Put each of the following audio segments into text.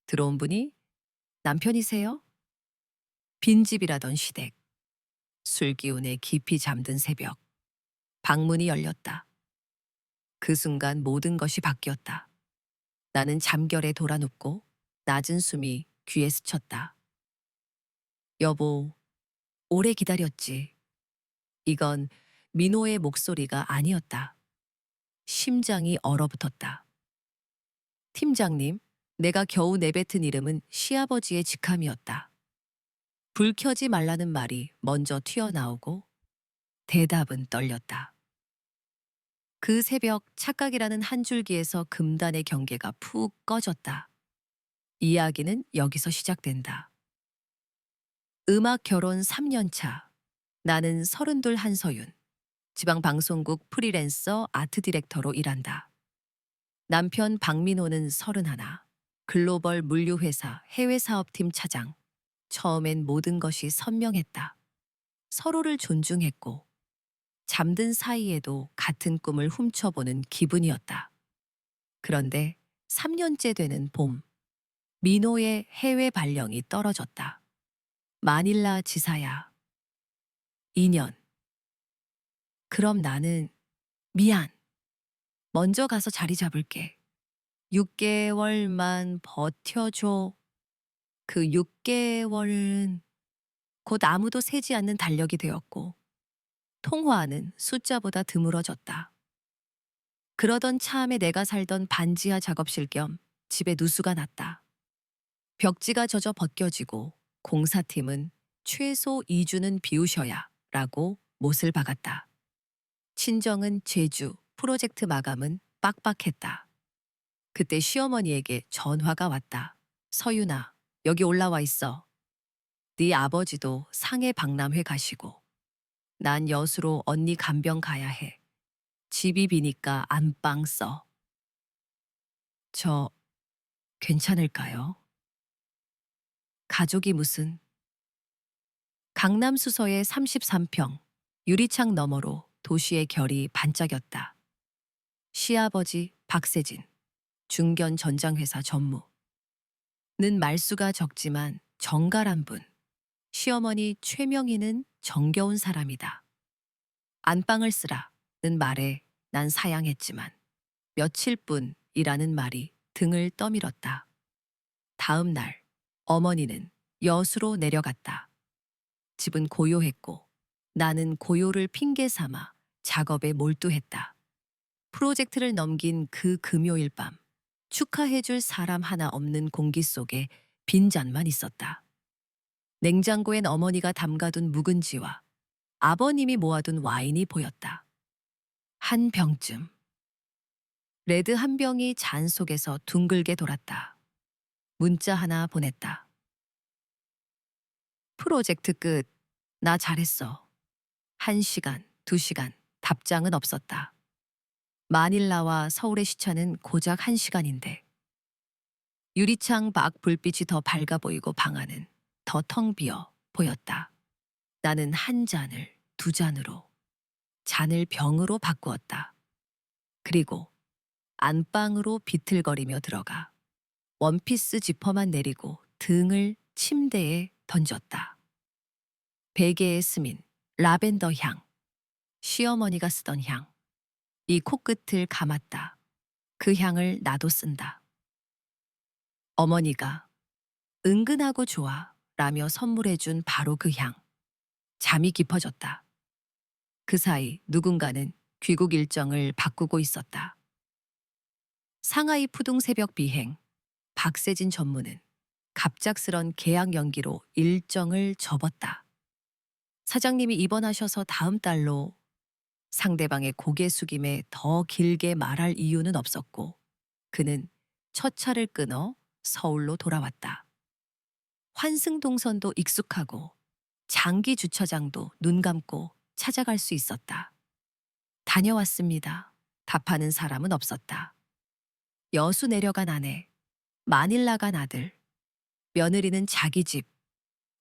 들어온 분이 남편이세요? 빈집이라던 시댁, 술 기운에 깊이 잠든 새벽, 방문이 열렸다. 그 순간 모든 것이 바뀌었다. 나는 잠결에 돌아눕고 낮은 숨이 귀에 스쳤다. 여보, 오래 기다렸지. 이건 민호의 목소리가 아니었다. 심장이 얼어붙었다. 팀장님, 내가 겨우 내뱉은 이름은 시아버지의 직함이었다. 불 켜지 말라는 말이 먼저 튀어나오고 대답은 떨렸다. 그 새벽 착각이라는 한 줄기에서 금단의 경계가 푹 꺼졌다. 이야기는 여기서 시작된다. 음악 결혼 3년 차. 나는 32 한서윤. 지방방송국 프리랜서 아트 디렉터로 일한다. 남편 박민호는 31. 글로벌 물류회사 해외사업팀 차장. 처음엔 모든 것이 선명했다. 서로를 존중했고 잠든 사이에도 같은 꿈을 훔쳐보는 기분이었다. 그런데 3년째 되는 봄, 민호의 해외 발령이 떨어졌다. 마닐라 지사야. 2년. 그럼 나는 미안. 먼저 가서 자리 잡을게. 6개월만 버텨줘. 그 6개월은 곧 아무도 세지 않는 달력이 되었고 통화는 숫자보다 드물어졌다. 그러던 차함에 내가 살던 반지하 작업실 겸 집에 누수가 났다. 벽지가 젖어 벗겨지고 공사팀은 최소 2주는 비우셔야 라고 못을 박았다. 친정은 제주, 프로젝트 마감은 빡빡했다. 그때 시어머니에게 전화가 왔다. 서윤아, 여기 올라와 있어. 네 아버지도 상해 박람회 가시고 난 여수로 언니 간병 가야 해. 집이 비니까 안방 써. 저 괜찮을까요? 가족이 무슨. 강남 수서의 33평, 유리창 너머로 도시의 결이 반짝였다. 시아버지 박세진, 중견 전장회사 전무. 는 말수가 적지만 정갈한 분. 시어머니 최명희는 정겨운 사람이다. 안방을 쓰라는 말에 난 사양했지만 며칠뿐이라는 말이 등을 떠밀었다. 다음 날 어머니는 여수로 내려갔다. 집은 고요했고 나는 고요를 핑계 삼아 작업에 몰두했다. 프로젝트를 넘긴 그 금요일 밤 축하해줄 사람 하나 없는 공기 속에 빈잔만 있었다. 냉장고엔 어머니가 담가둔 묵은지와 아버님이 모아둔 와인이 보였다. 한 병쯤. 레드 한 병이 잔 속에서 둥글게 돌았다. 문자 하나 보냈다. 프로젝트 끝. 나 잘했어. 1시간, 2시간, 답장은 없었다. 마닐라와 서울의 시차는 고작 1시간인데. 유리창 밖 불빛이 더 밝아 보이고 방 안은 더 텅 비어 보였다. 나는 한 잔을 2잔으로, 잔을 병으로 바꾸었다. 그리고 안방으로 비틀거리며 들어가 원피스 지퍼만 내리고 등을 침대에 던졌다. 베개에 스민 라벤더 향, 시어머니가 쓰던 향. 이 코끝을 감았다. 그 향을 나도 쓴다. 어머니가 은근하고 좋아 라며 선물해준 바로 그 향. 잠이 깊어졌다. 그 사이 누군가는 귀국 일정을 바꾸고 있었다. 상하이 푸둥 새벽 비행, 박세진 전무는 갑작스런 계약 연기로 일정을 접었다. 사장님이 입원하셔서 다음 달로. 상대방의 고개 숙임에 더 길게 말할 이유는 없었고 그는 첫 차를 끊어 서울로 돌아왔다. 환승동선도 익숙하고 장기 주차장도 눈 감고 찾아갈 수 있었다. 다녀왔습니다. 답하는 사람은 없었다. 여수 내려간 아내, 마닐라 간 아들, 며느리는 자기 집.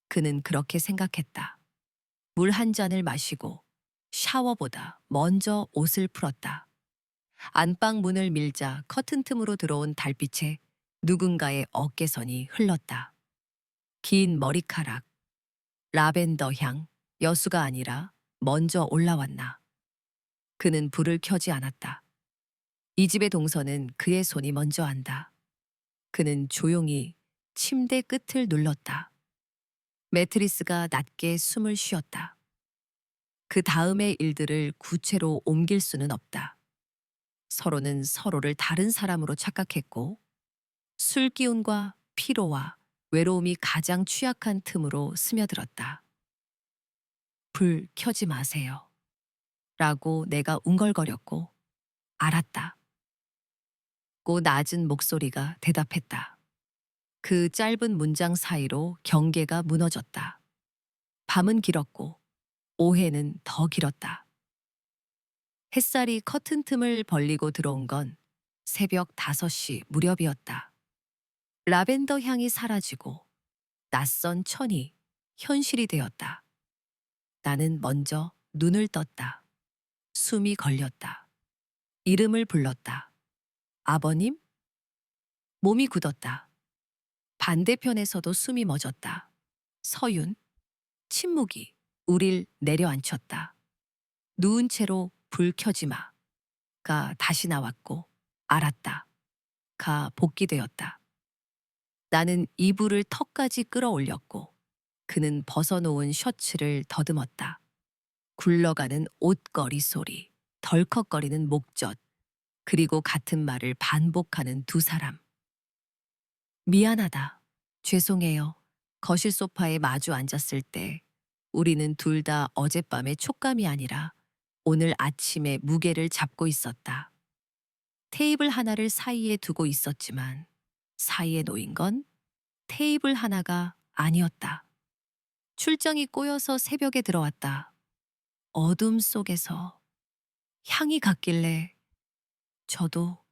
그는 그렇게 생각했다. 물 한 잔을 마시고 샤워보다 먼저 옷을 풀었다. 안방 문을 밀자 커튼 틈으로 들어온 달빛에 누군가의 어깨선이 흘렀다. 긴 머리카락, 라벤더 향, 여수가 아니라 먼저 올라왔나. 그는 불을 켜지 않았다. 이 집의 동선은 그의 손이 먼저 한다. 그는 조용히 침대 끝을 눌렀다. 매트리스가 낮게 숨을 쉬었다. 그 다음의 일들을 구체로 옮길 수는 없다. 서로는 서로를 다른 사람으로 착각했고, 술 기운과 피로와 외로움이 가장 취약한 틈으로 스며들었다. 불 켜지 마세요. 라고 내가 웅걸거렸고, 알았다. 고 낮은 목소리가 대답했다. 그 짧은 문장 사이로 경계가 무너졌다. 밤은 길었고, 오해는 더 길었다. 햇살이 커튼 틈을 벌리고 들어온 건 새벽 5시 무렵이었다. 라벤더 향이 사라지고 낯선 천이 현실이 되었다. 나는 먼저 눈을 떴다. 숨이 걸렸다. 이름을 불렀다. 아버님? 몸이 굳었다. 반대편에서도 숨이 멎었다. 서윤? 침묵이 우릴 내려앉혔다. 누운 채로 불 켜지 마. 가 다시 나왔고 알았다. 가 복귀되었다. 나는 이불을 턱까지 끌어올렸고 그는 벗어놓은 셔츠를 더듬었다. 굴러가는 옷걸이 소리, 덜컥거리는 목젖, 그리고 같은 말을 반복하는 두 사람. 미안하다. 죄송해요. 거실 소파에 마주 앉았을 때 우리는 둘 다 어젯밤의 촉감이 아니라 오늘 아침의 무게를 잡고 있었다. 테이블 하나를 사이에 두고 있었지만 사이에 놓인 건 테이블 하나가 아니었다. 출장이 꼬여서 새벽에 들어왔다. 어둠 속에서 향이 갔길래 저도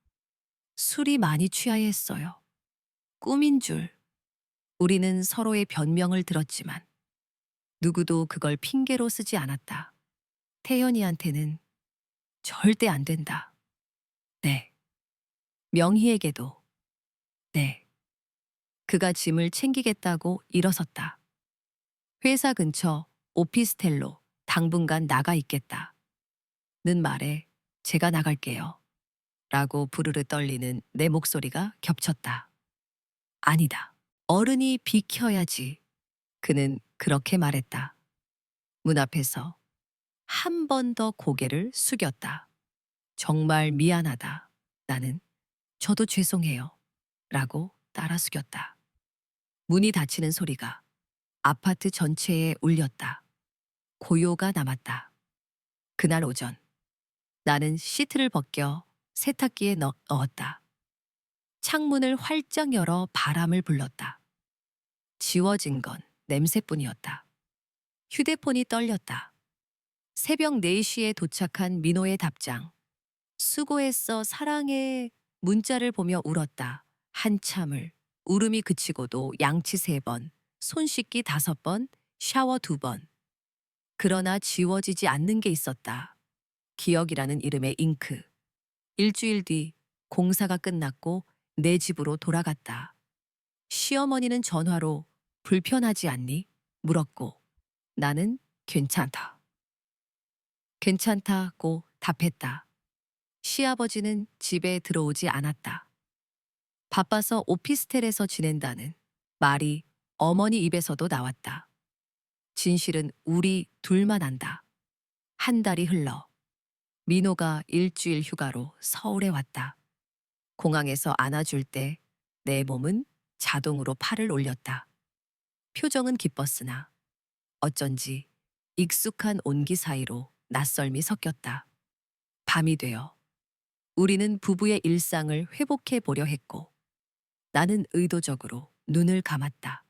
술이 많이 취하여 했어요. 꿈인 줄. 우리는 서로의 변명을 들었지만 누구도 그걸 핑계로 쓰지 않았다. 태연이한테는 절대 안 된다. 네. 명희에게도 네. 그가 짐을 챙기겠다고 일어섰다. 회사 근처 오피스텔로 당분간 나가 있겠다. 는 말에 제가 나갈게요. 라고 부르르 떨리는 내 목소리가 겹쳤다. 아니다. 어른이 비켜야지. 그는 그렇게 말했다. 문 앞에서 한 번 더 고개를 숙였다. 정말 미안하다. 나는 저도 죄송해요. 라고 따라 숙였다. 문이 닫히는 소리가 아파트 전체에 울렸다. 고요가 남았다. 그날 오전 나는 시트를 벗겨 세탁기에 넣었다. 창문을 활짝 열어 바람을 불렀다. 지워진 건 냄새뿐이었다. 휴대폰이 떨렸다. 새벽 4시에 도착한 민호의 답장. 수고했어 사랑해 문자를 보며 울었다. 한참을 울음이 그치고도 양치 3번, 손 씻기 5번, 샤워 2번. 그러나 지워지지 않는 게 있었다. 기억이라는 이름의 잉크. 일주일 뒤 공사가 끝났고 내 집으로 돌아갔다. 시어머니는 전화로 불편하지 않니? 물었고 나는 괜찮다. 괜찮다고 답했다. 시아버지는 집에 들어오지 않았다. 바빠서 오피스텔에서 지낸다는 말이 어머니 입에서도 나왔다. 진실은 우리 둘만 안다. 한 달이 흘러 민호가 일주일 휴가로 서울에 왔다. 공항에서 안아줄 때 내 몸은 자동으로 팔을 올렸다. 표정은 기뻤으나 어쩐지 익숙한 온기 사이로 낯설미 섞였다. 밤이 되어 우리는 부부의 일상을 회복해 보려 했고 나는 의도적으로 눈을 감았다.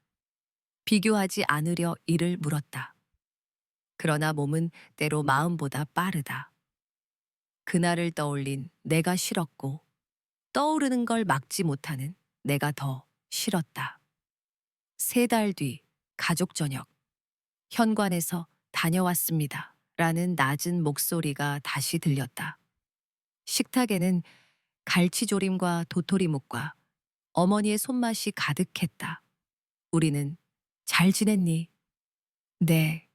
비교하지 않으려 이를 물었다. 그러나 몸은 때로 마음보다 빠르다. 그날을 떠올린 내가 싫었고 떠오르는 걸 막지 못하는 내가 더 싫었다. 3달 뒤 가족 저녁. 현관에서 다녀왔습니다. 라는 낮은 목소리가 다시 들렸다. 식탁에는 갈치조림과 도토리묵과 어머니의 손맛이 가득했다. 우리는 잘 지냈니? 네.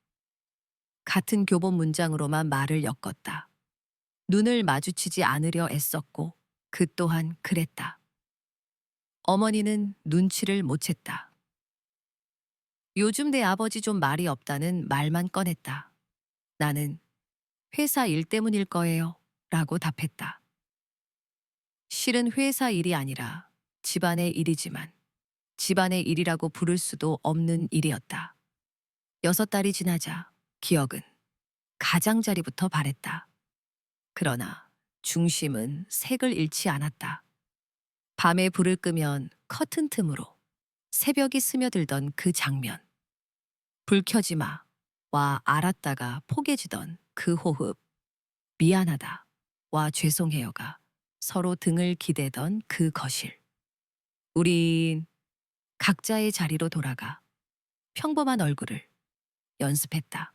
같은 교본 문장으로만 말을 엮었다. 눈을 마주치지 않으려 애썼고 그 또한 그랬다. 어머니는 눈치를 못 챘다. 요즘 내 아버지 좀 말이 없다는 말만 꺼냈다. 나는 회사 일 때문일 거예요. 라고 답했다. 실은 회사 일이 아니라 집안의 일이지만 집안의 일이라고 부를 수도 없는 일이었다. 6달이 지나자 기억은 가장자리부터 바랬다. 그러나 중심은 색을 잃지 않았다. 밤에 불을 끄면 커튼 틈으로 새벽이 스며들던 그 장면. 불 켜지 마. 와 알았다가 포개지던 그 호흡. 미안하다. 와 죄송해요가 서로 등을 기대던 그 거실. 우린 각자의 자리로 돌아가 평범한 얼굴을 연습했다.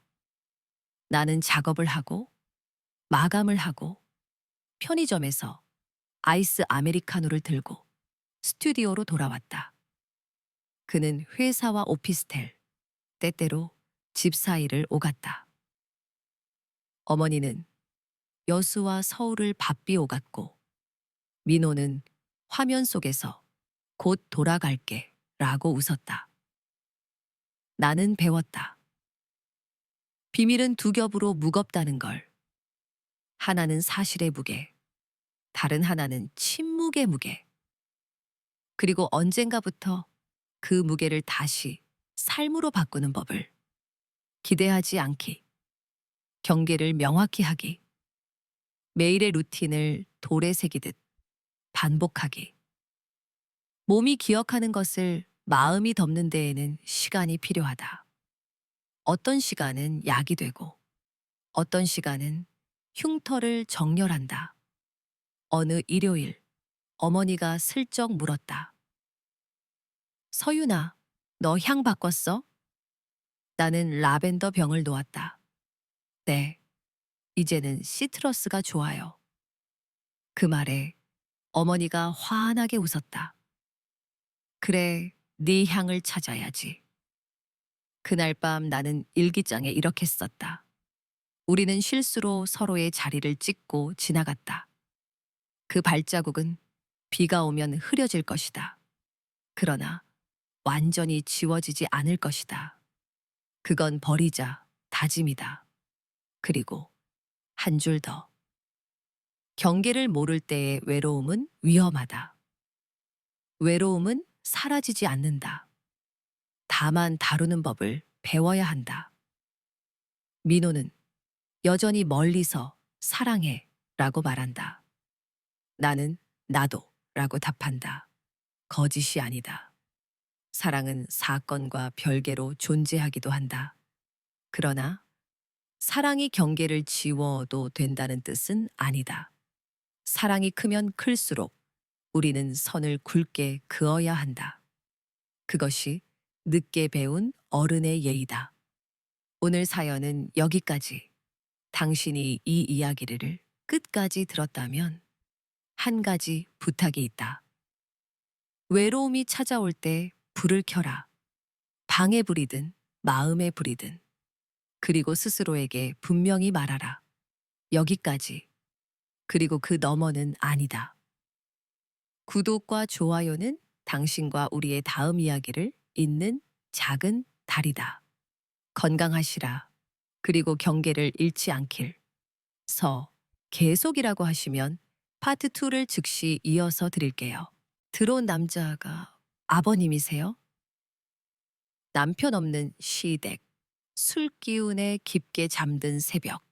나는 작업을 하고 마감을 하고 편의점에서 아이스 아메리카노를 들고 스튜디오로 돌아왔다. 그는 회사와 오피스텔, 때때로 집 사이를 오갔다. 어머니는 여수와 서울을 바삐 오갔고 민호는 화면 속에서 곧 돌아갈게 라고 웃었다. 나는 배웠다. 비밀은 두 겹으로 무겁다는 걸. 하나는 사실의 무게, 다른 하나는 침묵의 무게. 그리고 언젠가부터 그 무게를 다시 삶으로 바꾸는 법을. 기대하지 않기, 경계를 명확히 하기, 매일의 루틴을 돌에 새기듯 반복하기. 몸이 기억하는 것을 마음이 덮는 데에는 시간이 필요하다. 어떤 시간은 약이 되고, 어떤 시간은 흉터를 정렬한다. 어느 일요일, 어머니가 슬쩍 물었다. 서윤아, 너 향 바꿨어? 나는 라벤더 병을 놓았다. 네, 이제는 시트러스가 좋아요. 그 말에 어머니가 환하게 웃었다. 그래, 네 향을 찾아야지. 그날 밤 나는 일기장에 이렇게 썼다. 우리는 실수로 서로의 자리를 찍고 지나갔다. 그 발자국은 비가 오면 흐려질 것이다. 그러나 완전히 지워지지 않을 것이다. 그건 버리자 다짐이다. 그리고 한 줄 더. 경계를 모를 때의 외로움은 위험하다. 외로움은 사라지지 않는다. 다만 다루는 법을 배워야 한다. 민호는 여전히 멀리서 사랑해 라고 말한다. 나는 나도 라고 답한다. 거짓이 아니다. 사랑은 사건과 별개로 존재하기도 한다. 그러나 사랑이 경계를 지워도 된다는 뜻은 아니다. 사랑이 크면 클수록 우리는 선을 굵게 그어야 한다. 그것이 늦게 배운 어른의 예의다. 오늘 사연은 여기까지. 당신이 이 이야기를 끝까지 들었다면 한 가지 부탁이 있다. 외로움이 찾아올 때 불을 켜라. 방의 불이든 마음의 불이든. 그리고 스스로에게 분명히 말하라. 여기까지. 그리고 그 너머는 아니다. 구독과 좋아요는 당신과 우리의 다음 이야기를 잇는 작은 달이다. 건강하시라. 그리고 경계를 잃지 않길. 계속이라고 하시면 파트 2를 즉시 이어서 드릴게요. 들어온 남자가 아버님이세요? 남편 없는 시댁. 술 기운에 깊게 잠든 새벽.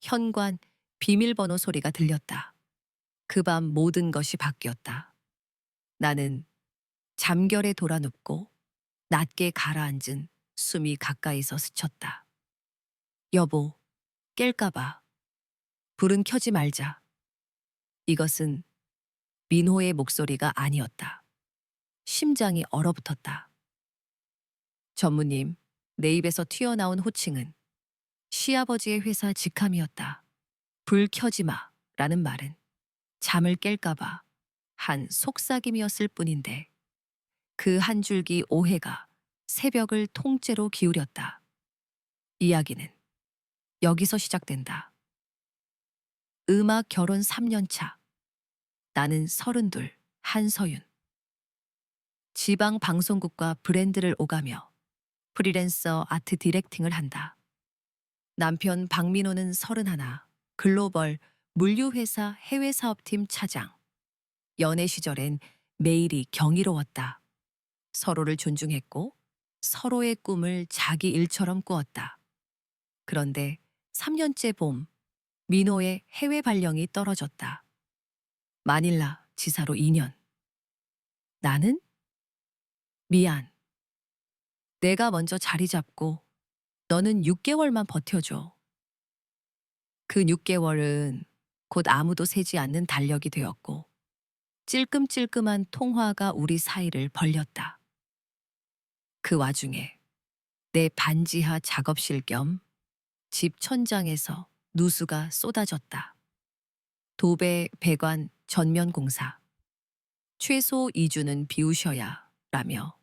현관 비밀번호 소리가 들렸다. 그 밤 모든 것이 바뀌었다. 나는 잠결에 돌아눕고 낮게 가라앉은 숨이 가까이서 스쳤다. 여보, 깰까봐. 불은 켜지 말자. 이것은 민호의 목소리가 아니었다. 심장이 얼어붙었다. 전무님, 내 입에서 튀어나온 호칭은 시아버지의 회사 직함이었다. 불 켜지 마 라는 말은 잠을 깰까봐 한 속삭임이었을 뿐인데 그 한 줄기 오해가 새벽을 통째로 기울였다. 이야기는 여기서 시작된다. 음악 결혼 3년 차. 나는 32, 한서윤. 지방 방송국과 브랜드를 오가며 프리랜서 아트 디렉팅을 한다. 남편 박민호는 31, 글로벌 물류회사 해외 사업팀 차장. 연애 시절엔 매일이 경이로웠다. 서로를 존중했고 서로의 꿈을 자기 일처럼 꾸었다. 그런데 3년째 봄, 민호의 해외 발령이 떨어졌다. 마닐라 지사로 2년. 나는? 미안. 내가 먼저 자리 잡고 너는 6개월만 버텨줘. 그 6개월은 곧 아무도 세지 않는 달력이 되었고 찔끔찔끔한 통화가 우리 사이를 벌렸다. 그 와중에 내 반지하 작업실 겸 집 천장에서 누수가 쏟아졌다. 도배, 배관, 전면 공사. 최소 2주는 비우셔야 라며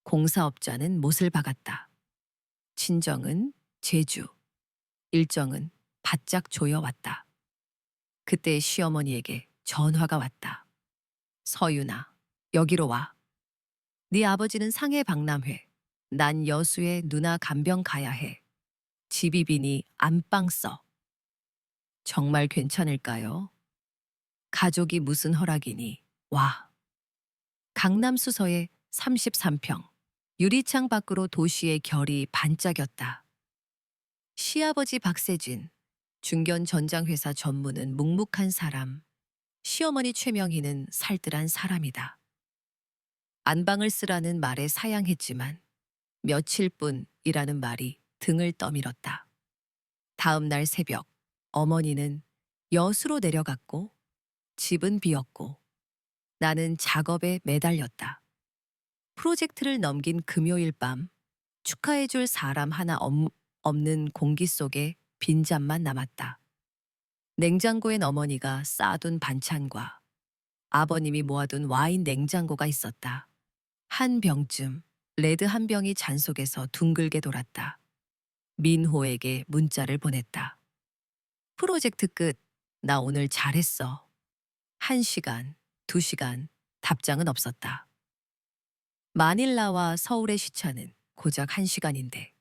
공사업자는 못을 박았다. 친정은 제주, 일정은 바짝 조여왔다. 그때 시어머니에게 전화가 왔다. 서윤아, 여기로 와. 네 아버지는 상해 박람회, 난 여수에 누나 간병 가야 해. 집이비니 안방 써. 정말 괜찮을까요? 가족이 무슨 허락이니? 와. 강남 수서에 33평. 유리창 밖으로 도시의 결이 반짝였다. 시아버지 박세진, 중견 전장회사 전무는 묵묵한 사람. 시어머니 최명희는 살뜰한 사람이다. 안방을 쓰라는 말에 사양했지만 며칠뿐이라는 말이 등을 떠밀었다. 다음 날 새벽, 어머니는 여수로 내려갔고 집은 비었고 나는 작업에 매달렸다. 프로젝트를 넘긴 금요일 밤 축하해줄 사람 하나 없는 공기 속에 빈잔만 남았다. 냉장고엔 어머니가 쌓아둔 반찬과 아버님이 모아둔 와인 냉장고가 있었다. 한 병쯤 레드 한 병이 잔 속에서 둥글게 돌았다. 민호에게 문자를 보냈다. 프로젝트 끝. 나 오늘 잘했어. 1시간, 2시간 답장은 없었다. 마닐라와 서울의 시차는 고작 1시간인데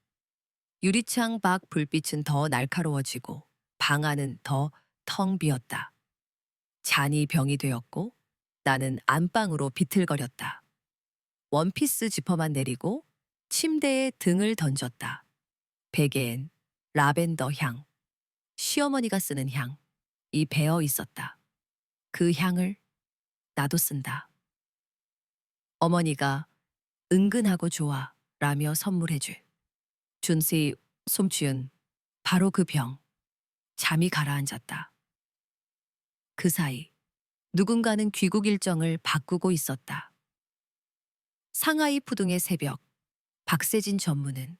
유리창 밖 불빛은 더 날카로워지고 방 안은 더 텅 비었다. 잔이 병이 되었고 나는 안방으로 비틀거렸다. 원피스 지퍼만 내리고 침대에 등을 던졌다. 베개엔 라벤더 향, 시어머니가 쓰는 향, 이 배어 있었다. 그 향을 나도 쓴다. 어머니가 은근하고 좋아 라며 선물해준 준씨 솜취은 바로 그 병. 잠이 가라앉았다. 그 사이 누군가는 귀국 일정을 바꾸고 있었다. 상하이 푸둥의 새벽, 박세진 전무는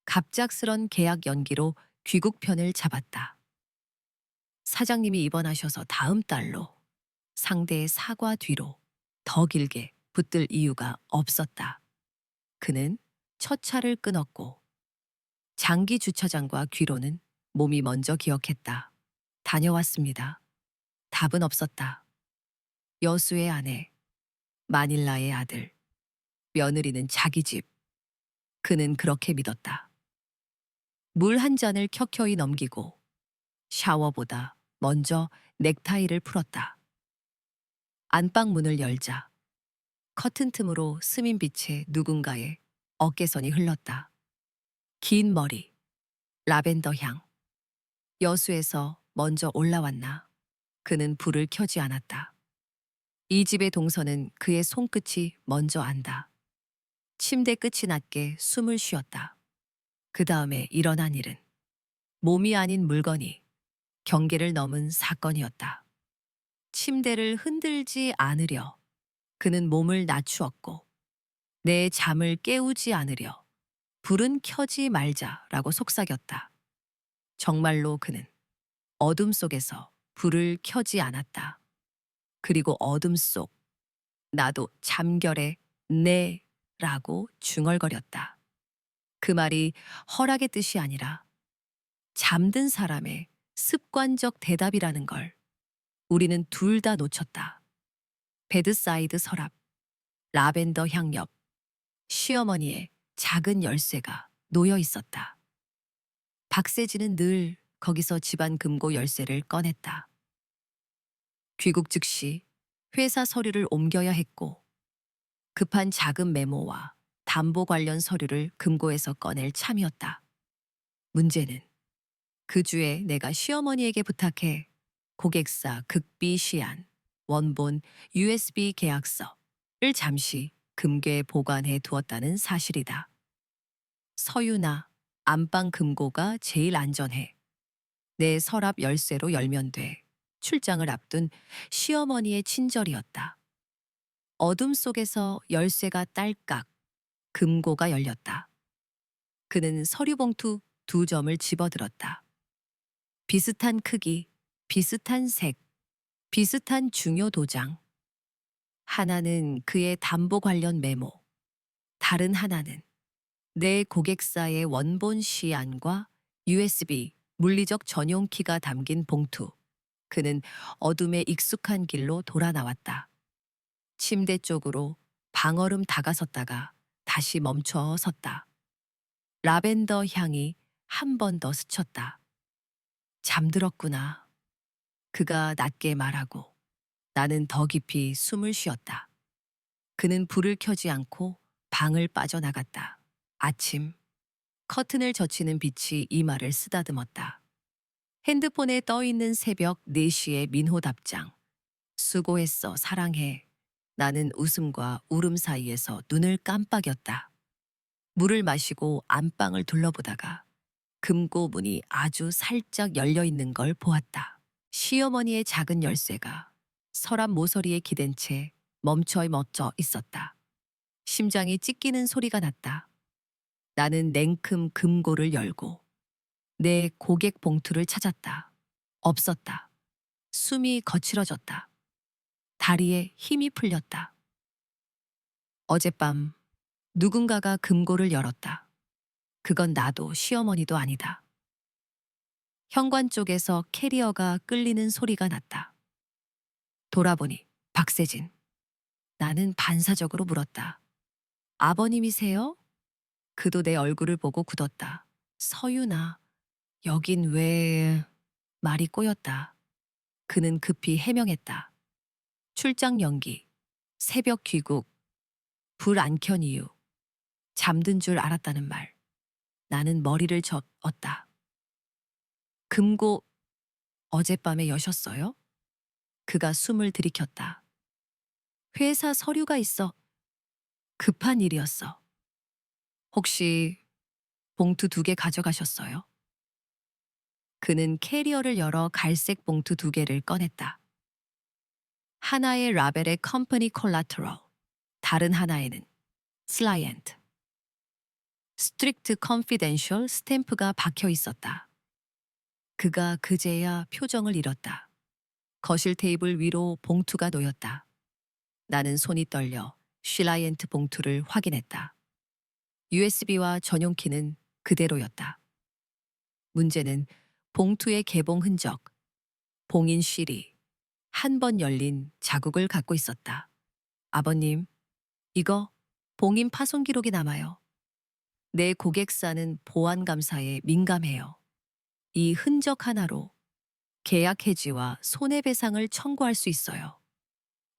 갑작스런 계약 연기로 귀국편을 잡았다. 사장님이 입원하셔서 다음 달로 상대의 사과 뒤로 더 길게 붙들 이유가 없었다. 그는 첫 차를 끊었고 장기 주차장과 귀로는 몸이 먼저 기억했다. 다녀왔습니다. 답은 없었다. 여수의 아내, 마닐라의 아들, 며느리는 자기 집. 그는 그렇게 믿었다. 물 한 잔을 켜켜이 넘기고 샤워보다 먼저 넥타이를 풀었다. 안방 문을 열자 커튼 틈으로 스민빛의 누군가의 어깨선이 흘렀다. 긴 머리, 라벤더 향. 여수에서 먼저 올라왔나. 그는 불을 켜지 않았다. 이 집의 동선은 그의 손끝이 먼저 안다. 침대 끝이 낮게 숨을 쉬었다. 그 다음에 일어난 일은 몸이 아닌 물건이 경계를 넘은 사건이었다. 침대를 흔들지 않으려 그는 몸을 낮추었고 내 잠을 깨우지 않으려 불은 켜지 말자라고 속삭였다. 정말로 그는 어둠 속에서 불을 켜지 않았다. 그리고 어둠 속 나도 잠결에 네 라고 중얼거렸다. 그 말이 허락의 뜻이 아니라 잠든 사람의 습관적 대답이라는 걸 우리는 둘 다 놓쳤다. 베드사이드 서랍, 라벤더 향 옆, 시어머니의 작은 열쇠가 놓여 있었다. 박세진은 늘 거기서 집안 금고 열쇠를 꺼냈다. 귀국 즉시 회사 서류를 옮겨야 했고 급한 자금 메모와 담보 관련 서류를 금고에서 꺼낼 참이었다. 문제는 그 주에 내가 시어머니에게 부탁해 고객사 극비 시안, 원본 USB 계약서를 잠시 금괴에 보관해 두었다는 사실이다. 서유나 안방 금고가 제일 안전해. 내 서랍 열쇠로 열면 돼. 출장을 앞둔 시어머니의 친절이었다. 어둠 속에서 열쇠가 딸깍, 금고가 열렸다. 그는 서류 봉투 2점을 집어들었다. 비슷한 크기, 비슷한 색, 비슷한 중요 도장. 하나는 그의 담보 관련 메모, 다른 하나는 내 고객사의 원본 시안과 USB 물리적 전용 키가 담긴 봉투. 그는 어둠에 익숙한 길로 돌아 나왔다. 침대 쪽으로 방얼음 다가섰다가 다시 멈춰 섰다. 라벤더 향이 한 번 더 스쳤다. 잠들었구나. 그가 낮게 말하고 나는 더 깊이 숨을 쉬었다. 그는 불을 켜지 않고 방을 빠져나갔다. 아침, 커튼을 젖히는 빛이 이마를 쓰다듬었다. 핸드폰에 떠있는 새벽 4시의 민호 답장. 수고했어, 사랑해. 나는 웃음과 울음 사이에서 눈을 깜빡였다. 물을 마시고 안방을 둘러보다가 금고 문이 아주 살짝 열려 있는 걸 보았다. 시어머니의 작은 열쇠가 서랍 모서리에 기댄 채 멈춰 있었다. 심장이 찢기는 소리가 났다. 나는 냉큼 금고를 열고 내 고객 봉투를 찾았다. 없었다. 숨이 거칠어졌다. 다리에 힘이 풀렸다. 어젯밤 누군가가 금고를 열었다. 그건 나도 시어머니도 아니다. 현관 쪽에서 캐리어가 끌리는 소리가 났다. 돌아보니 박세진. 나는 반사적으로 물었다. 아버님이세요? 그도 내 얼굴을 보고 굳었다. 서유나, 여긴 왜... 말이 꼬였다. 그는 급히 해명했다. 출장 연기, 새벽 귀국, 불 안 켠 이유, 잠든 줄 알았다는 말. 나는 머리를 저었다. 금고 어젯밤에 여셨어요? 그가 숨을 들이켰다. 회사 서류가 있어. 급한 일이었어. 혹시 봉투 2개 가져가셨어요? 그는 캐리어를 열어 갈색 봉투 2개를 꺼냈다. 하나의 라벨의 컴퍼니 콜라테럴, 다른 하나에는 슬라이언트, 스트릭트 컨피덴셜 스탬프가 박혀 있었다. 그가 그제야 표정을 잃었다. 거실 테이블 위로 봉투가 놓였다. 나는 손이 떨려 슬라이언트 봉투를 확인했다. USB와 전용 키는 그대로였다. 문제는 봉투의 개봉 흔적, 봉인 실이 한 번 열린 자국을 갖고 있었다. 아버님, 이거 봉인 파손 기록이 남아요. 내 고객사는 보안 감사에 민감해요. 이 흔적 하나로 계약 해지와 손해배상을 청구할 수 있어요.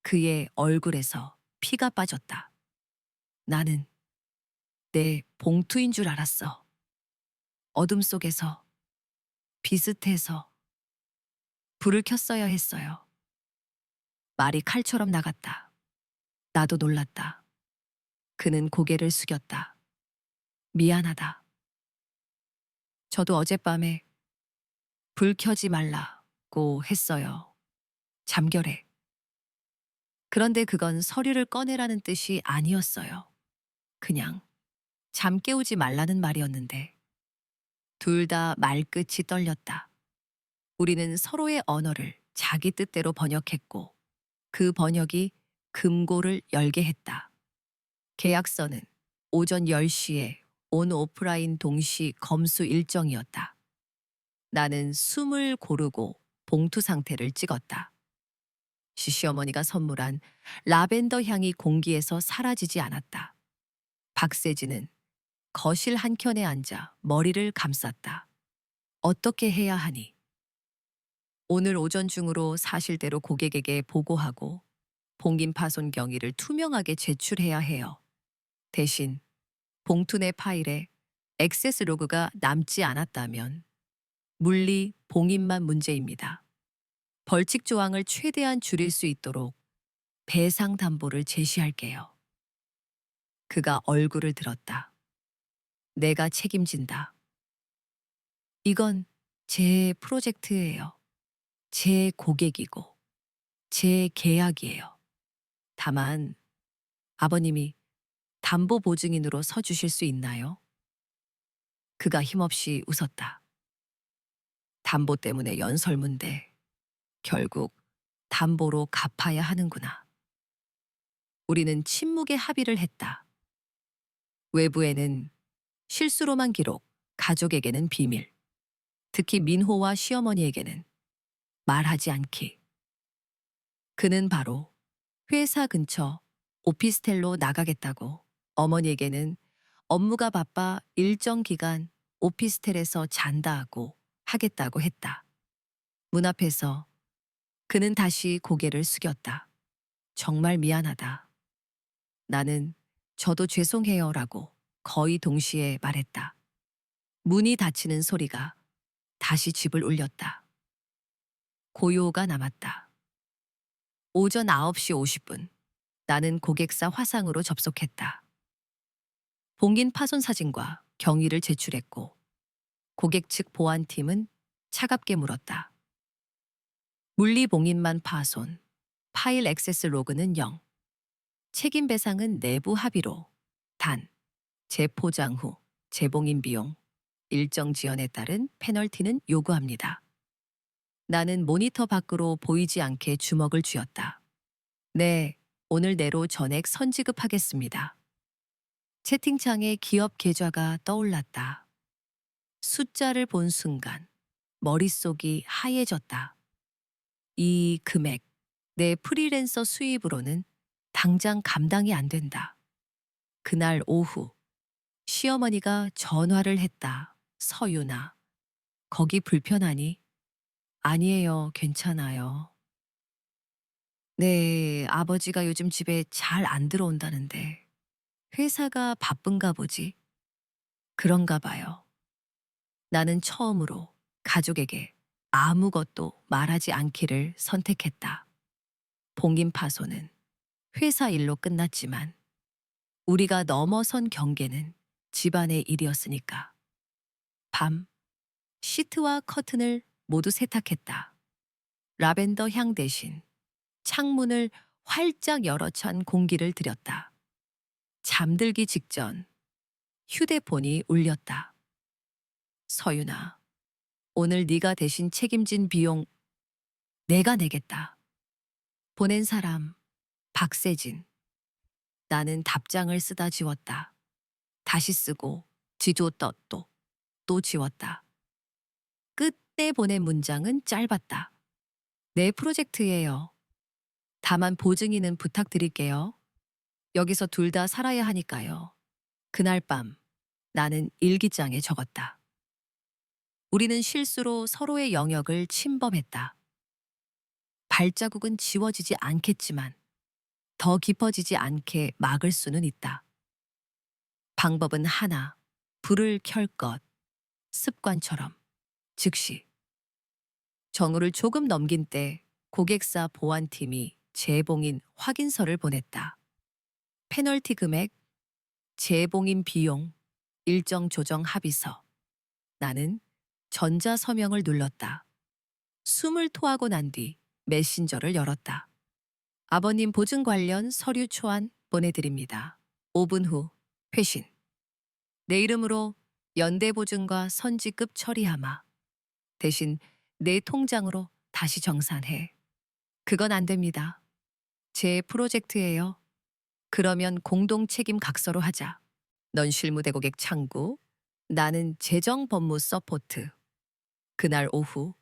그의 얼굴에서 피가 빠졌다. 나는 내 봉투인 줄 알았어. 어둠 속에서 비슷해서 불을 켰어야 했어요. 말이 칼처럼 나갔다. 나도 놀랐다. 그는 고개를 숙였다. 미안하다. 저도 어젯밤에 불 켜지 말라고 했어요. 잠결에. 그런데 그건 서류를 꺼내라는 뜻이 아니었어요. 그냥 잠 깨우지 말라는 말이었는데 둘 다 말끝이 떨렸다. 우리는 서로의 언어를 자기 뜻대로 번역했고 그 번역이 금고를 열게 했다. 계약서는 오전 10시에 온 오프라인 동시 검수 일정이었다. 나는 숨을 고르고 봉투 상태를 찍었다. 시어머니가 선물한 라벤더 향이 공기에서 사라지지 않았다. 박세진은 거실 한켠에 앉아 머리를 감쌌다. 어떻게 해야 하니? 오늘 오전 중으로 사실대로 고객에게 보고하고 봉인 파손 경위를 투명하게 제출해야 해요. 대신 봉투 내 파일에 액세스 로그가 남지 않았다면 물리 봉인만 문제입니다. 벌칙 조항을 최대한 줄일 수 있도록 배상 담보를 제시할게요. 그가 얼굴을 들었다. 내가 책임진다. 이건 제 프로젝트예요. 제 고객이고 제 계약이에요. 다만 아버님이 담보 보증인으로 서주실 수 있나요? 그가 힘없이 웃었다. 담보 때문에 연설문데 결국 담보로 갚아야 하는구나. 우리는 침묵의 합의를 했다. 외부에는 실수로만 기록, 가족에게는 비밀. 특히 민호와 시어머니에게는 말하지 않기. 그는 바로 회사 근처 오피스텔로 나가겠다고 어머니에게는 업무가 바빠 일정 기간 오피스텔에서 잔다 하고 하겠다고 했다. 문 앞에서 그는 다시 고개를 숙였다. 정말 미안하다. 나는 저도 죄송해요라고 거의 동시에 말했다. 문이 닫히는 소리가 다시 집을 울렸다. 고요가 남았다. 오전 9시 50분. 나는 고객사 화상으로 접속했다. 봉인 파손 사진과 경위를 제출했고 고객 측 보안팀은 차갑게 물었다. 물리 봉인만 파손, 파일 액세스 로그는 0. 책임 배상은 내부 합의로. 단, 재포장 후 재봉인 비용, 일정 지연에 따른 페널티는 요구합니다. 나는 모니터 밖으로 보이지 않게 주먹을 쥐었다. 네, 오늘 내로 전액 선지급하겠습니다. 채팅창에 기업 계좌가 떠올랐다. 숫자를 본 순간 머릿속이 하얘졌다. 이 금액, 내 프리랜서 수입으로는 당장 감당이 안 된다. 그날 오후 시어머니가 전화를 했다. 서윤아, 거기 불편하니? 아니에요, 괜찮아요. 네, 아버지가 요즘 집에 잘 안 들어온다는데 회사가 바쁜가 보지? 그런가 봐요. 나는 처음으로 가족에게 아무것도 말하지 않기를 선택했다. 봉인 파손은 회사 일로 끝났지만 우리가 넘어선 경계는 집안의 일이었으니까. 밤, 시트와 커튼을 모두 세탁했다. 라벤더 향 대신 창문을 활짝 열어 찬 공기를 들였다. 잠들기 직전 휴대폰이 울렸다. 서윤아, 오늘 네가 대신 책임진 비용 내가 내겠다. 보낸 사람 박세진. 나는 답장을 쓰다 지웠다. 다시 쓰고 지웠다 또 지웠다. 끝내 보낸 문장은 짧았다. 내 프로젝트예요. 다만 보증인은 부탁드릴게요. 여기서 둘 다 살아야 하니까요. 그날 밤 나는 일기장에 적었다. 우리는 실수로 서로의 영역을 침범했다. 발자국은 지워지지 않겠지만 더 깊어지지 않게 막을 수는 있다. 방법은 하나, 불을 켤 것, 습관처럼, 즉시. 정오를 조금 넘긴 때 고객사 보안팀이 재봉인 확인서를 보냈다. 페널티 금액, 재봉인 비용, 일정 조정 합의서. 나는 전자서명을 눌렀다. 숨을 토하고 난 뒤 메신저를 열었다. 아버님 보증 관련 서류 초안 보내드립니다. 5분 후 회신. 내 이름으로 연대보증과 선지급 처리하마. 대신 내 통장으로 다시 정산해. 그건 안 됩니다. 제 프로젝트예요. 그러면 공동 책임 각서로 하자. 넌 실무대 고객 창구, 나는 재정 법무 서포트. 그날 오후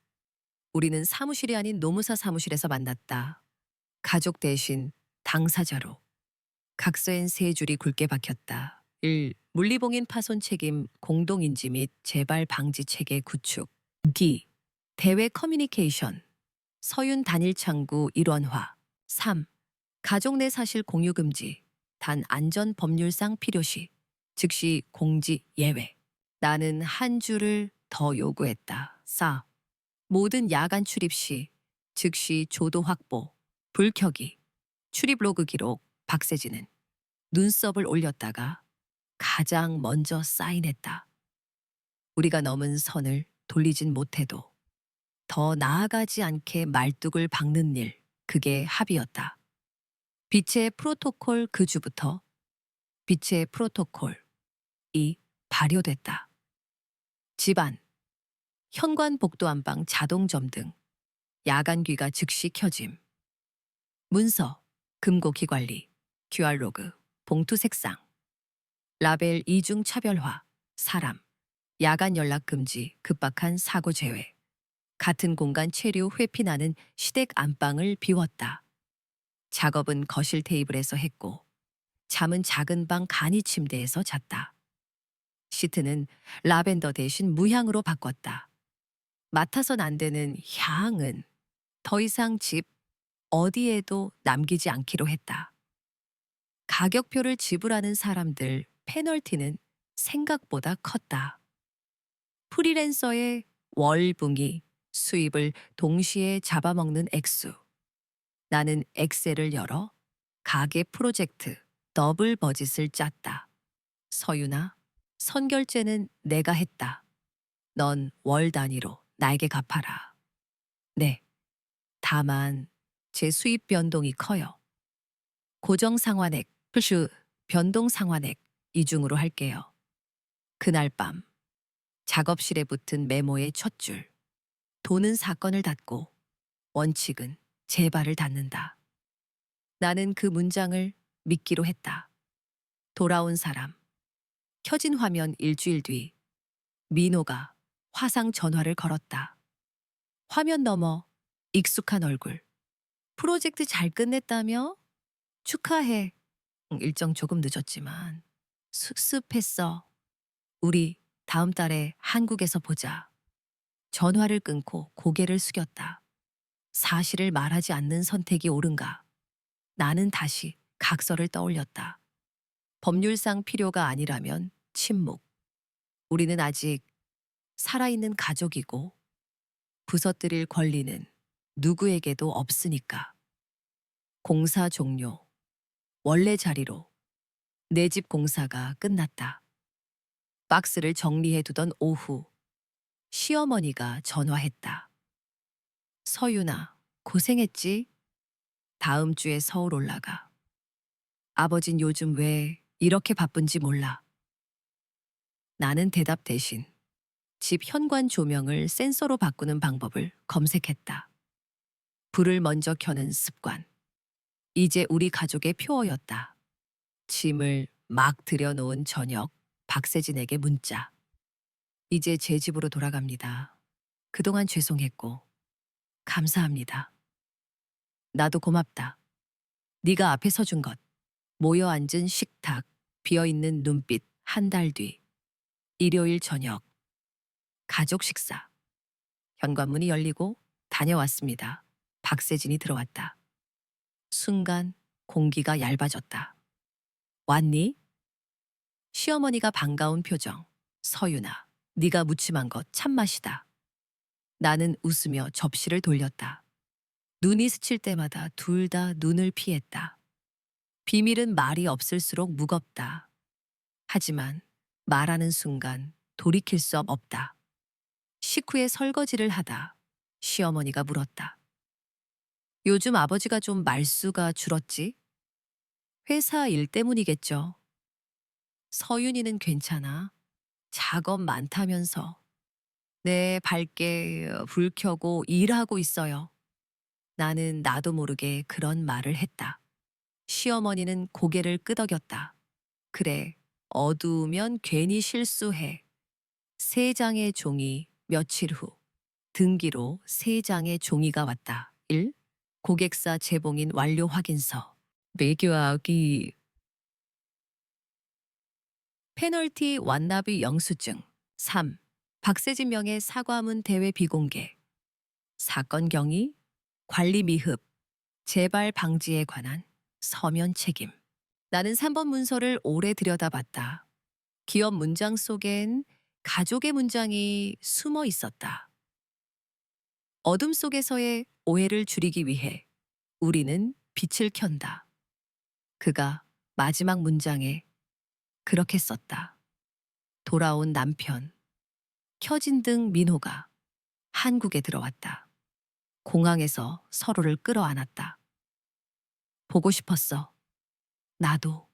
우리는 사무실이 아닌 노무사 사무실에서 만났다. 가족 대신 당사자로. 각서엔 세 줄이 굵게 박혔다. 1. 물리봉인 파손 책임 공동인지 및 재발 방지 체계 구축. 2. 대외 커뮤니케이션 서윤 단일 창구 일원화. 3. 가족 내 사실 공유 금지. 단 안전 법률상 필요시. 즉시 공지 예외. 나는 한 줄을 더 요구했다. 4. 모든 야간 출입 시 즉시 조도 확보. 불 켜기. 출입 로그 기록. 박세진은 눈썹을 올렸다가 가장 먼저 사인했다. 우리가 넘은 선을 돌리진 못해도 더 나아가지 않게 말뚝을 박는 일, 그게 합의였다. 빛의 프로토콜 그 주부터 빛의 프로토콜이 발효됐다. 집안, 현관 복도 안방 자동 점등, 야간귀가 즉시 켜짐. 문서, 금고기 관리, QR 로그, 봉투 색상, 라벨 이중 차별화, 사람, 야간 연락 금지, 급박한 사고 제외. 같은 공간 체류 회피나는 시댁 안방을 비웠다. 작업은 거실 테이블에서 했고 잠은 작은 방 간이 침대에서 잤다. 시트는 라벤더 대신 무향으로 바꿨다. 맡아선 안 되는 향은 더 이상 집 어디에도 남기지 않기로 했다. 가격표를 지불하는 사람들 페널티는 생각보다 컸다. 프리랜서의 월붕이 수입을 동시에 잡아먹는 액수. 나는 엑셀을 열어 가계 프로젝트 더블 버짓을 짰다. 서윤아, 선결제는 내가 했다. 넌 월 단위로 나에게 갚아라. 네. 다만 제 수입 변동이 커요. 고정 상환액, 플슈 변동 상환액 이중으로 할게요. 그날 밤 작업실에 붙은 메모의 첫 줄. 돈은 사건을 닫고 원칙은 재발을 닫는다. 나는 그 문장을 믿기로 했다. 돌아온 사람. 켜진 화면 일주일 뒤 민호가 화상 전화를 걸었다. 화면 너머 익숙한 얼굴. 프로젝트 잘 끝냈다며? 축하해. 일정 조금 늦었지만 습습했어. 우리 다음 달에 한국에서 보자. 전화를 끊고 고개를 숙였다. 사실을 말하지 않는 선택이 옳은가? 나는 다시 각서를 떠올렸다. 법률상 필요가 아니라면 침묵. 우리는 아직 살아있는 가족이고 부서뜨릴 권리는 누구에게도 없으니까. 공사 종료. 원래 자리로 내 집 공사가 끝났다. 박스를 정리해 두던 오후 시어머니가 전화했다. 서윤아, 고생했지? 다음 주에 서울 올라가. 아버진 요즘 왜 이렇게 바쁜지 몰라. 나는 대답 대신 집 현관 조명을 센서로 바꾸는 방법을 검색했다. 불을 먼저 켜는 습관. 이제 우리 가족의 표어였다. 짐을 막 들여놓은 저녁, 박세진에게 문자. 이제 제 집으로 돌아갑니다. 그동안 죄송했고 감사합니다. 나도 고맙다. 네가 앞에 서준 것. 모여 앉은 식탁, 비어있는 눈빛, 한 달 뒤. 일요일 저녁. 가족 식사. 현관문이 열리고 다녀왔습니다. 박세진이 들어왔다. 순간 공기가 얇아졌다. 왔니? 시어머니가 반가운 표정. 서윤아, 네가 무침한 것 참맛이다. 나는 웃으며 접시를 돌렸다. 눈이 스칠 때마다 둘 다 눈을 피했다. 비밀은 말이 없을수록 무겁다. 하지만 말하는 순간 돌이킬 수 없다. 식후에 설거지를 하다 시어머니가 물었다. 요즘 아버지가 좀 말수가 줄었지? 회사 일 때문이겠죠. 서윤이는 괜찮아. 작업 많다면서. 네, 밝게 불 켜고 일하고 있어요. 나는 나도 모르게 그런 말을 했다. 시어머니는 고개를 끄덕였다. 그래, 어두우면 괜히 실수해. 세 장의 종이 며칠 후 등기로 세 장의 종이가 왔다. 1. 고객사 재봉인 완료 확인서. 매교하기. 페널티 완납의 영수증. 3. 박세진 명의 사과문 대회 비공개. 사건 경위, 관리 미흡, 재발 방지에 관한 서면 책임. 나는 3번 문서를 오래 들여다봤다. 기업 문장 속엔 가족의 문장이 숨어 있었다. 어둠 속에서의 오해를 줄이기 위해 우리는 빛을 켠다. 그가 마지막 문장에 그렇게 썼다. 돌아온 남편, 켜진 등 민호가 한국에 들어왔다. 공항에서 서로를 끌어안았다. 보고 싶었어. 나도.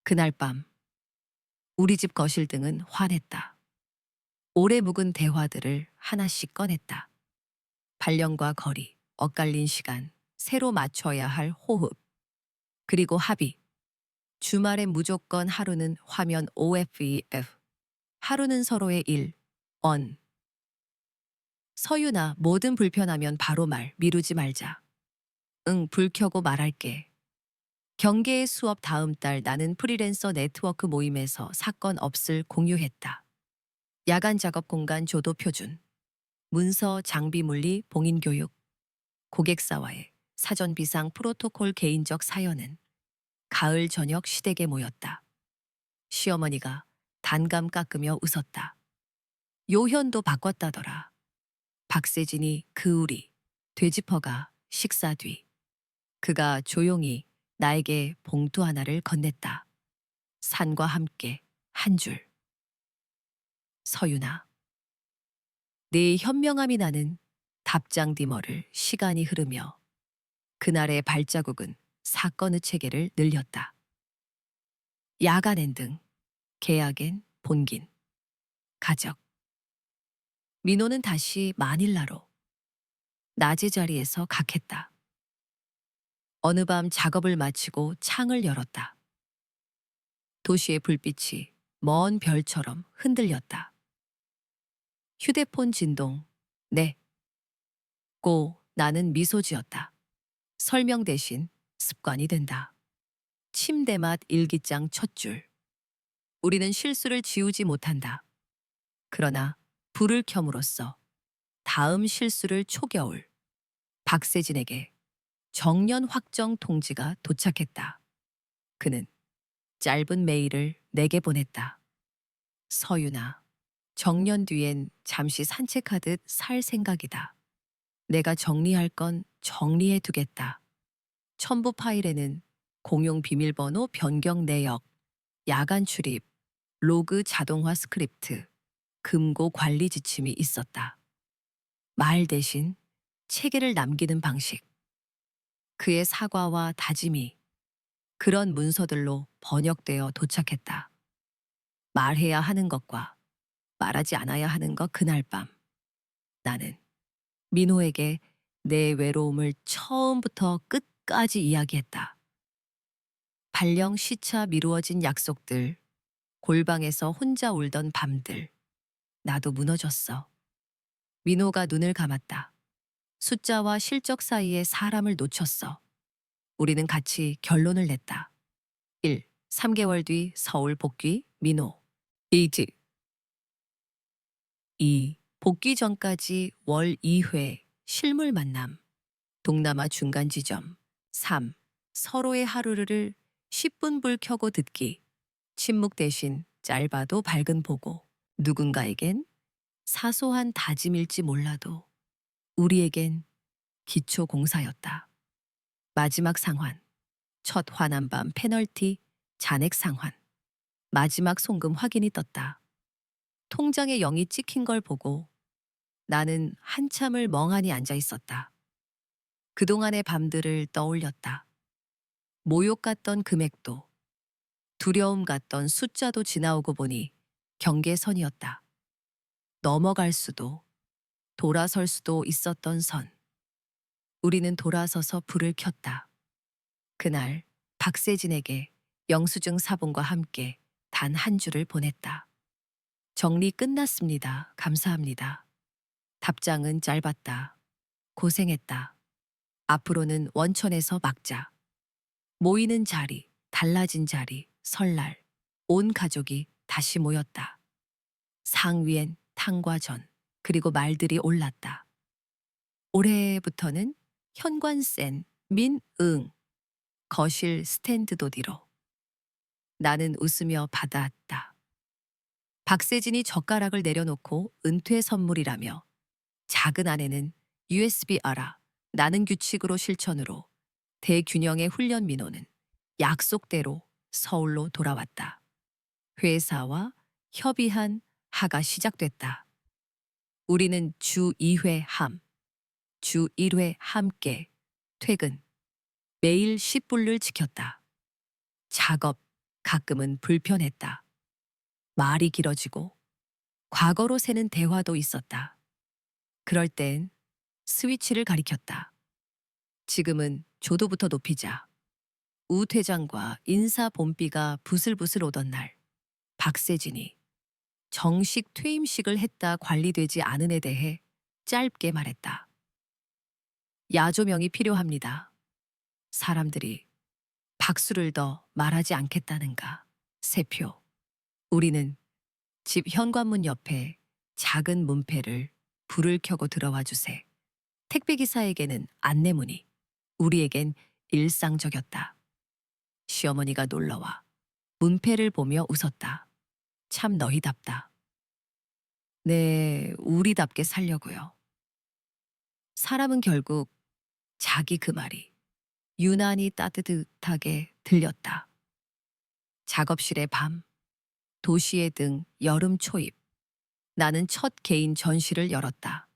그날 밤 우리 집 거실 등은 환했다. 오래 묵은 대화들을 하나씩 꺼냈다. 발령과 거리, 엇갈린 시간, 새로 맞춰야 할 호흡, 그리고 합의. 주말엔 무조건 하루는 화면 OFEF. 하루는 서로의 일, 언. 서윤아, 뭐든 불편하면 바로 말, 미루지 말자. 응, 불 켜고 말할게. 경계의 수업 다음 달 나는 프리랜서 네트워크 모임에서 사건 없을 공유했다. 야간 작업 공간 조도 표준, 문서 장비 물리 봉인 교육, 고객사와의 사전 비상 프로토콜 개인적 사연은 가을 저녁 시댁에 모였다. 시어머니가 단감 깎으며 웃었다. 요현도 바꿨다더라. 박세진이 그우리 되짚어가 식사 뒤 그가 조용히 나에게 봉투 하나를 건넸다. 산과 함께 한 줄. 서윤아. 네 현명함이 나는 답장 디머를 시간이 흐르며 그날의 발자국은 사건의 체계를 늘렸다. 야간엔 등, 계약엔 본긴, 가적. 민호는 다시 마닐라로 낮의 자리에서 각했다. 어느 밤 작업을 마치고 창을 열었다. 도시의 불빛이 먼 별처럼 흔들렸다. 휴대폰 진동. 네. 고 나는 미소 지었다. 설명 대신 습관이 된다. 침대맛 일기장 첫 줄. 우리는 실수를 지우지 못한다. 그러나 불을 켬으로써 다음 실수를 초겨울. 박세진에게 정년 확정 통지가 도착했다. 그는 짧은 메일을 내게 보냈다. 서윤아, 정년 뒤엔 잠시 산책하듯 살 생각이다. 내가 정리할 건 정리해 두겠다. 첨부 파일에는 공용 비밀번호 변경 내역, 야간 출입, 로그 자동화 스크립트, 금고 관리 지침이 있었다. 말 대신 체계를 남기는 방식. 그의 사과와 다짐이 그런 문서들로 번역되어 도착했다. 말해야 하는 것과 말하지 않아야 하는 것 그날 밤. 나는 민호에게 내 외로움을 처음부터 끝까지 이야기했다. 발령 시차 미루어진 약속들, 골방에서 혼자 울던 밤들. 나도 무너졌어. 민호가 눈을 감았다. 숫자와 실적 사이에 사람을 놓쳤어. 우리는 같이 결론을 냈다. 1. 3개월 뒤 서울 복귀 민호. 2. 복귀 전까지 월 2회 실물 만남. 동남아 중간 지점. 3. 서로의 하루를 10분 불 켜고 듣기. 침묵 대신 짧아도 밝은 보고. 누군가에겐 사소한 다짐일지 몰라도 우리에겐 기초 공사였다. 마지막 상환. 첫 화난 밤 페널티 잔액 상환. 마지막 송금 확인이 떴다. 통장에 0이 찍힌 걸 보고 나는 한참을 멍하니 앉아 있었다. 그동안의 밤들을 떠올렸다. 모욕 같던 금액도, 두려움 같던 숫자도 지나오고 보니 경계선이었다. 넘어갈 수도, 돌아설 수도 있었던 선. 우리는 돌아서서 불을 켰다. 그날 박세진에게 영수증 사본과 함께 단 한 줄을 보냈다. 정리 끝났습니다. 감사합니다. 답장은 짧았다. 고생했다. 앞으로는 원천에서 막자. 모이는 자리, 달라진 자리, 설날. 온 가족이 다시 모였다. 상 위엔 탕과 전, 그리고 말들이 올랐다. 올해부터는 현관센, 민응, 거실 스탠드도 뒤로. 나는 웃으며 받아왔다. 박세진이 젓가락을 내려놓고 은퇴 선물이라며 작은 안에는 USB 알아. 나는 규칙으로 실천으로 대균형의 훈련 민호는 약속대로 서울로 돌아왔다. 회사와 협의한 하가 시작됐다. 우리는 주 2회 함, 주 1회 함께, 퇴근. 매일 10분을 지켰다. 작업, 가끔은 불편했다. 말이 길어지고 과거로 새는 대화도 있었다. 그럴 땐 스위치를 가리켰다. 지금은 조도부터 높이자. 우 퇴장과 인사 본비가 부슬부슬 오던 날, 박세진이 정식 퇴임식을 했다 관리되지 않은에 대해 짧게 말했다. 야조명이 필요합니다. 사람들이 박수를 더 말하지 않겠다는가. 세표. 우리는 집 현관문 옆에 작은 문패를 불을 켜고 들어와 주세. 택배기사에게는 안내문이, 우리에겐 일상적이었다. 시어머니가 놀러와 문패를 보며 웃었다. 참 너희답다. 네, 우리답게 살려고요. 사람은 결국 자기 그 말이 유난히 따뜻하게 들렸다. 작업실의 밤, 도시의 등 여름 초입. 나는 첫 개인 전시를 열었다.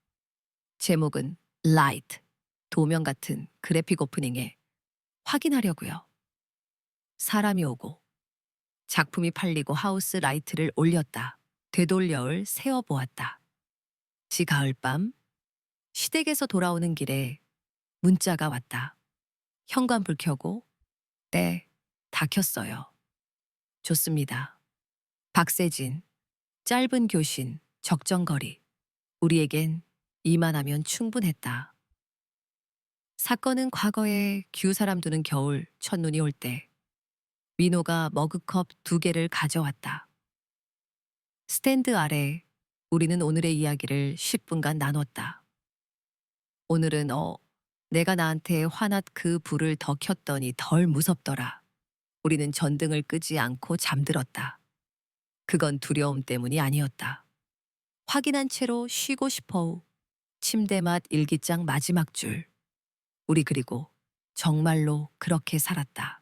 제목은 라이트, 도명 같은 그래픽 오프닝에 확인하려고요. 사람이 오고 작품이 팔리고 하우스 라이트를 올렸다. 되돌려을 세어보았다. 가을밤, 시댁에서 돌아오는 길에 문자가 왔다. 현관불 켜고, 네, 다 켰어요. 좋습니다. 박세진, 짧은 교신, 적정거리. 우리에겐 이만하면 충분했다. 사건은 과거에 규사람 두는 겨울 첫눈이 올 때 민호가 머그컵 2개를 가져왔다. 스탠드 아래 우리는 오늘의 이야기를 10분간 나눴다. 오늘은 내가 나한테 화났 그 불을 더 켰더니 덜 무섭더라. 우리는 전등을 끄지 않고 잠들었다. 그건 두려움 때문이 아니었다. 확인한 채로 쉬고 싶어. 침대맛 일기장 마지막 줄. 우리 그리고 정말로 그렇게 살았다.